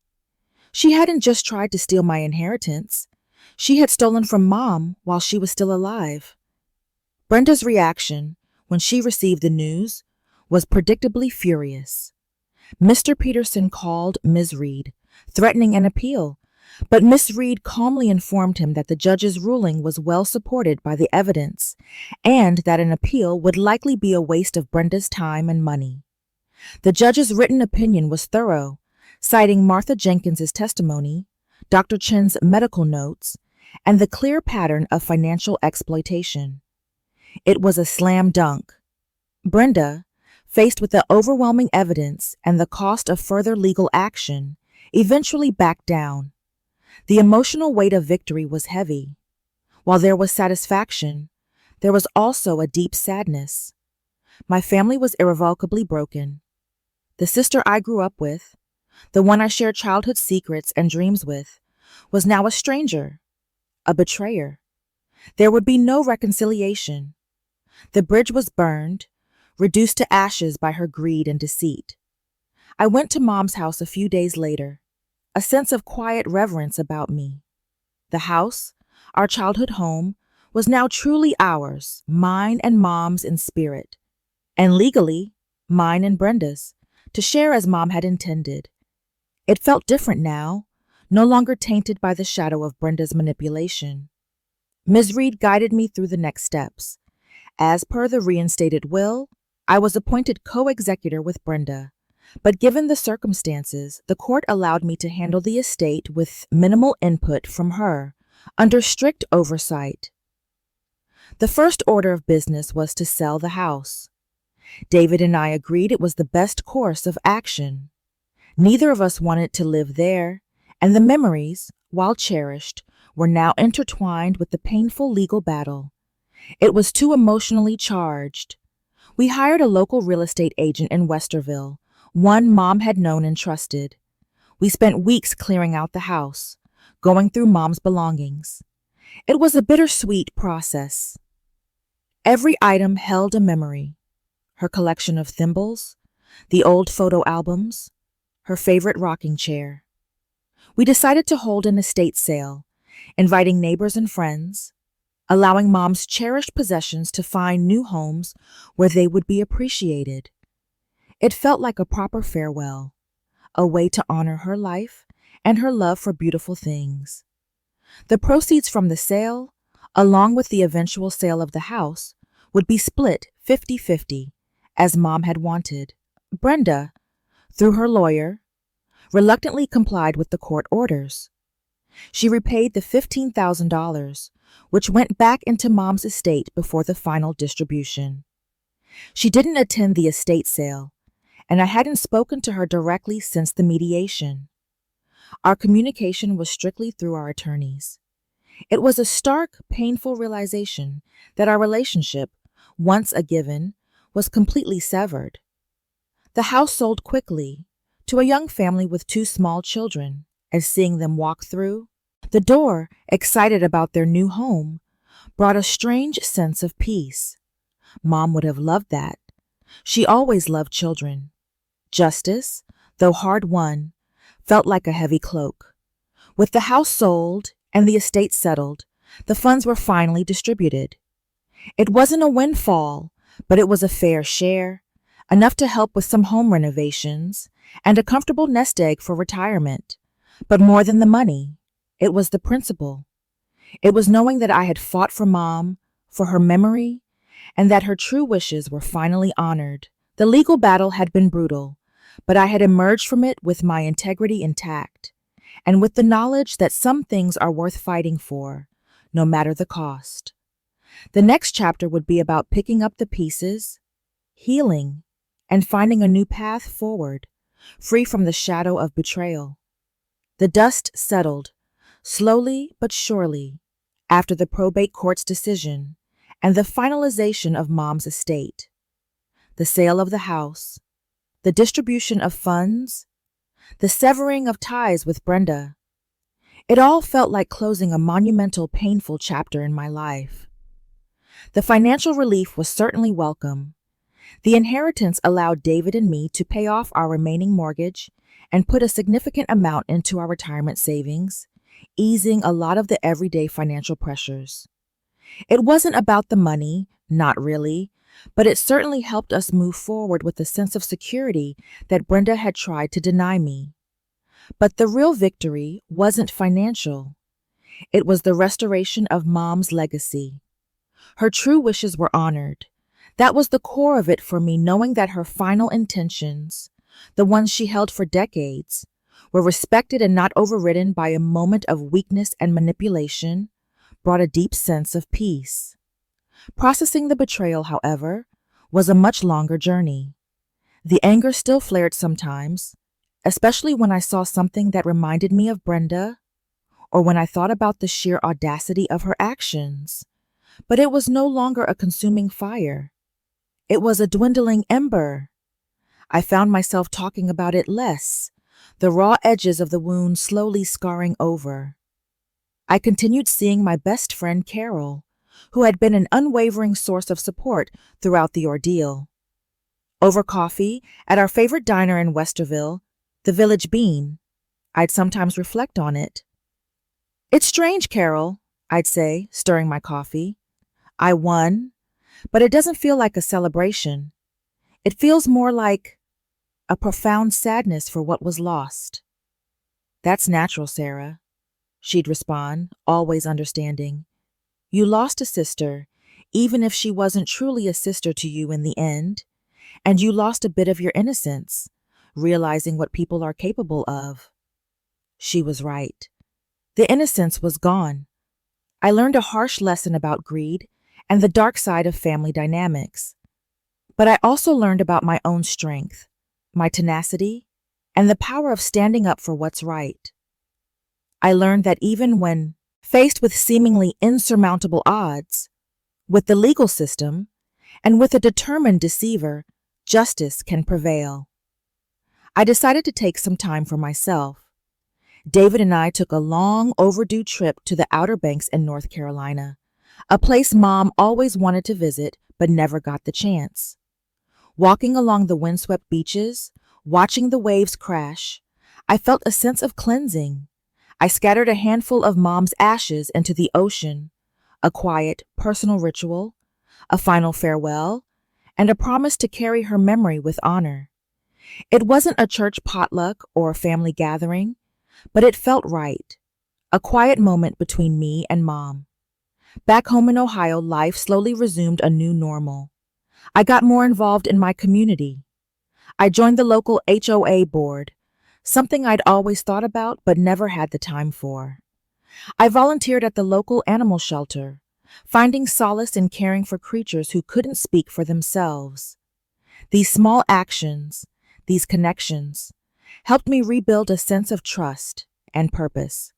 She hadn't just tried to steal my inheritance. She had stolen from Mom while she was still alive. Brenda's reaction, when she received the news, was predictably furious. Mr. Peterson called Ms. Reed, threatening an appeal, but Miss Reed calmly informed him that the judge's ruling was well supported by the evidence and that an appeal would likely be a waste of Brenda's time and money. The judge's written opinion was thorough, citing Martha Jenkins's testimony, Dr. Chen's medical notes, and the clear pattern of financial exploitation. It was a slam dunk. Brenda, faced with the overwhelming evidence and the cost of further legal action, eventually backed down. The emotional weight of victory was heavy. While there was satisfaction, there was also a deep sadness. My family was irrevocably broken. The sister I grew up with, the one I shared childhood secrets and dreams with, was now a stranger, a betrayer. There would be no reconciliation. The bridge was burned, reduced to ashes by her greed and deceit. I went to Mom's house a few days later, a sense of quiet reverence about me. The house, our childhood home, was now truly ours, mine and Mom's in spirit, and legally, mine and Brenda's, to share as Mom had intended. It felt different now, no longer tainted by the shadow of Brenda's manipulation. Ms. Reed guided me through the next steps. As per the reinstated will, I was appointed co-executor with Brenda, but given the circumstances, the court allowed me to handle the estate with minimal input from her, under strict oversight. The first order of business was to sell the house. David and I agreed it was the best course of action. Neither of us wanted to live there, and the memories, while cherished, were now intertwined with the painful legal battle. It was too emotionally charged. We hired a local real estate agent in Westerville, one Mom had known and trusted. We spent weeks clearing out the house, going through Mom's belongings. It was a bittersweet process. Every item held a memory. Her collection of thimbles, the old photo albums, her favorite rocking chair. We decided to hold an estate sale, inviting neighbors and friends, allowing Mom's cherished possessions to find new homes where they would be appreciated. It felt like a proper farewell, a way to honor her life and her love for beautiful things. The proceeds from the sale, along with the eventual sale of the house, would be split 50-50, as Mom had wanted. Brenda, through her lawyer, reluctantly complied with the court orders. She repaid the $15,000, which went back into Mom's estate before the final distribution. She didn't attend the estate sale, and I hadn't spoken to her directly since the mediation. Our communication was strictly through our attorneys. It was a stark, painful realization that our relationship, once a given, was completely severed. The house sold quickly to a young family with 2 small children, and seeing them walk through the door, excited about their new home, brought a strange sense of peace. Mom would have loved that. She always loved children. Justice, though hard won, felt like a heavy cloak. With the house sold and the estate settled, the funds were finally distributed. It wasn't a windfall, but it was a fair share, enough to help with some home renovations and a comfortable nest egg for retirement. But more than the money, it was the principle. It was knowing that I had fought for Mom, for her memory, and that her true wishes were finally honored. The legal battle had been brutal, but I had emerged from it with my integrity intact, and with the knowledge that some things are worth fighting for, no matter the cost. The next chapter would be about picking up the pieces, healing, and finding a new path forward, free from the shadow of betrayal. The dust settled, slowly but surely, after the probate court's decision and the finalization of Mom's estate. The sale of the house, the distribution of funds, the severing of ties with Brenda. It all felt like closing a monumental, painful chapter in my life. The financial relief was certainly welcome. The inheritance allowed David and me to pay off our remaining mortgage and put a significant amount into our retirement savings, easing a lot of the everyday financial pressures. It wasn't about the money, not really, but it certainly helped us move forward with a sense of security that Brenda had tried to deny me. But the real victory wasn't financial. It was the restoration of Mom's legacy. Her true wishes were honored. That was the core of it for me, knowing that her final intentions, the ones she held for decades, were respected and not overridden by a moment of weakness and manipulation, brought a deep sense of peace. Processing the betrayal, however, was a much longer journey. The anger still flared sometimes, especially when I saw something that reminded me of Brenda, or when I thought about the sheer audacity of her actions. But it was no longer a consuming fire. It was a dwindling ember. I found myself talking about it less, the raw edges of the wound slowly scarring over. I continued seeing my best friend Carol, who had been an unwavering source of support throughout the ordeal. Over coffee, at our favorite diner in Westerville, the Village Bean, I'd sometimes reflect on it. "It's strange, Carol," I'd say, stirring my coffee. "I won, but it doesn't feel like a celebration. It feels more like a profound sadness for what was lost." "That's natural, Sarah," she'd respond, always understanding. "You lost a sister, even if she wasn't truly a sister to you in the end, and you lost a bit of your innocence, realizing what people are capable of." She was right. The innocence was gone. I learned a harsh lesson about greed and the dark side of family dynamics. But I also learned about my own strength, my tenacity, and the power of standing up for what's right. I learned that even when faced with seemingly insurmountable odds, with the legal system, and with a determined deceiver, justice can prevail. I decided to take some time for myself. David and I took a long overdue trip to the Outer Banks in North Carolina, a place Mom always wanted to visit but never got the chance. Walking along the windswept beaches, watching the waves crash, I felt a sense of cleansing. I scattered a handful of Mom's ashes into the ocean, a quiet, personal ritual, a final farewell, and a promise to carry her memory with honor. It wasn't a church potluck or a family gathering, but it felt right, a quiet moment between me and Mom. Back home in Ohio, life slowly resumed a new normal. I got more involved in my community. I joined the local HOA board, something I'd always thought about but never had the time for. I volunteered at the local animal shelter, finding solace in caring for creatures who couldn't speak for themselves. These small actions, these connections, helped me rebuild a sense of trust and purpose.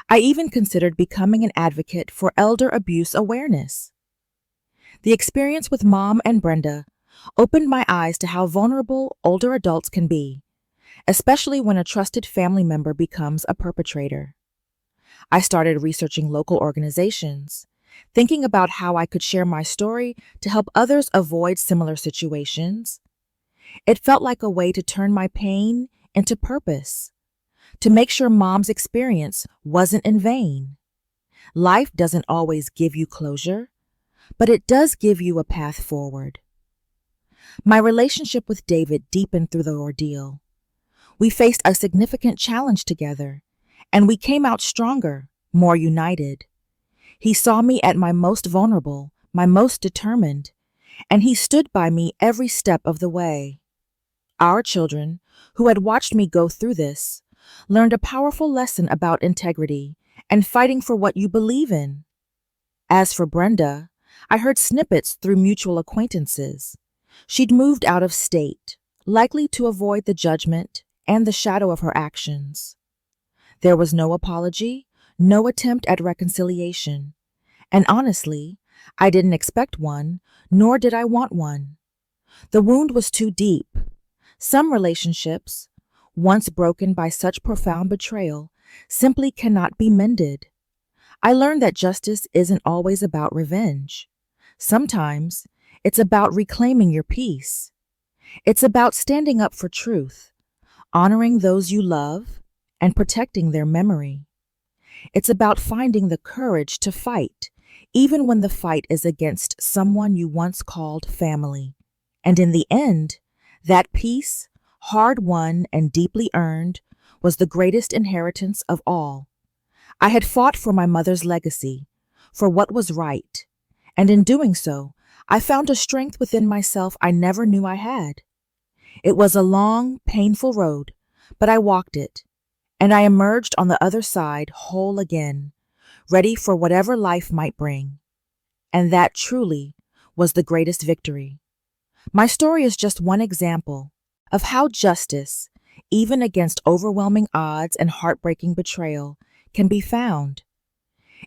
I even considered becoming an advocate for elder abuse awareness. The experience with Mom and Brenda opened my eyes to how vulnerable older adults can be, especially when a trusted family member becomes a perpetrator. I started researching local organizations, thinking about how I could share my story to help others avoid similar situations. It felt like a way to turn my pain into purpose, to make sure Mom's experience wasn't in vain. Life doesn't always give you closure, but it does give you a path forward. My relationship with David deepened through the ordeal. We faced a significant challenge together, and we came out stronger, more united. He saw me at my most vulnerable, my most determined, and he stood by me every step of the way. Our children, who had watched me go through this, learned a powerful lesson about integrity and fighting for what you believe in. As for Brenda, I heard snippets through mutual acquaintances. She'd moved out of state, likely to avoid the judgment and the shadow of her actions. There was no apology, no attempt at reconciliation, and honestly, I didn't expect one, nor did I want one. The wound was too deep. Some relationships, once broken by such profound betrayal, simply cannot be mended. I learned that justice isn't always about revenge. Sometimes it's about reclaiming your peace. It's about standing up for truth, honoring those you love, and protecting their memory. It's about finding the courage to fight, even when the fight is against someone you once called family. And in the end, that peace, hard-won and deeply earned, was the greatest inheritance of all. I had fought for my mother's legacy, for what was right, and in doing so, I found a strength within myself I never knew I had. It was a long, painful road, but I walked it, and I emerged on the other side whole again, ready for whatever life might bring. And that truly was the greatest victory. My story is just one example of how justice, even against overwhelming odds and heartbreaking betrayal, can be found.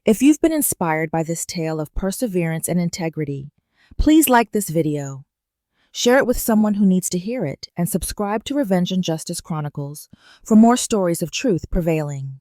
If you've been inspired by this tale of perseverance and integrity, please like this video, share it with someone who needs to hear it, and subscribe to Revenge and Justice Chronicles for more stories of truth prevailing.